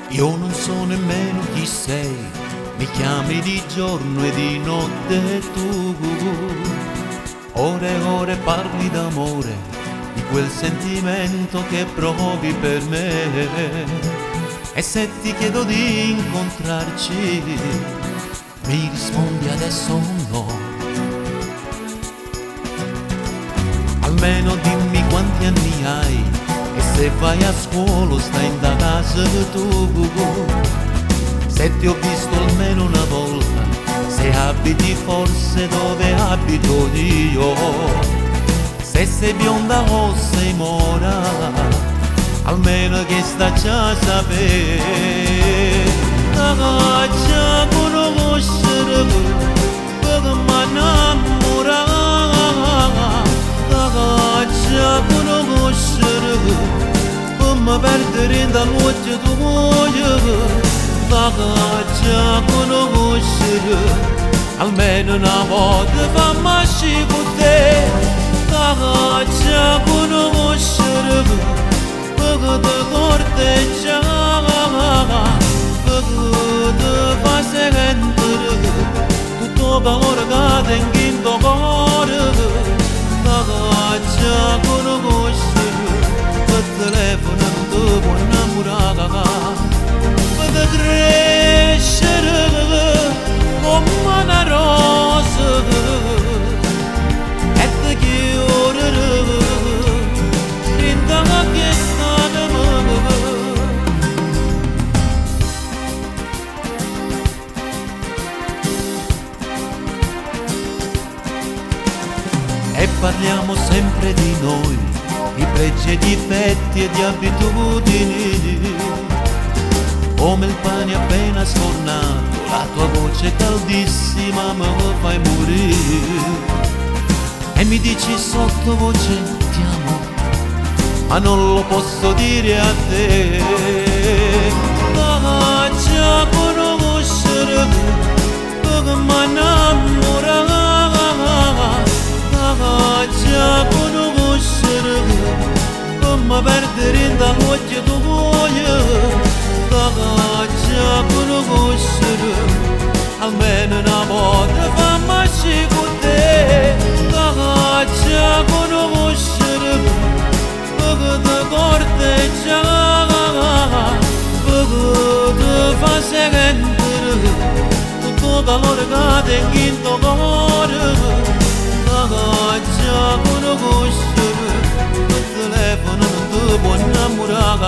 Io non so nemmeno chi sei, mi chiami di giorno e di notte tu. Ore e ore parli d'amore, di quel sentimento che provi per me. E se ti chiedo di incontrarci, mi rispondi adesso no. Almeno dimmi quanti anni hai, e se vai a scuola stai in casa tu. Se ti ho visto almeno una volta, se abiti forse dove abito io. Se sei bionda o sei mora, almeno che sta già sapere. Già conoscere, perché mi innamora. Già conoscere, per mi perdere dall'occhio tuo. Già conoscere, almeno una volta fammi uscire con te. Già conoscere, perché ti corteggiava, perché ti fa sentire tutto calore che tengo in tuo cuore. Già conoscere, per telefono non ti può innamorare. Per crescere come una rosa e ti chiudere rinda che sta da me. E parliamo sempre di noi, di pregi e difetti e di abitudini. Come il pane appena sfornato, la tua voce caldissima me lo fai morire. E mi dici sottovoce ti amo, ma non lo posso dire a te. Già conoscere, perché mi innamora. Già conoscere, per mi perdere dall'occhio tuo. Già conoscere, almeno una volta fammi uscire con te. Già conoscere, perché ti corteggiava, perché ti fa sentire tutto calore che tengo in tuo cuore. Già conoscere, per telefono non ti può innamorare.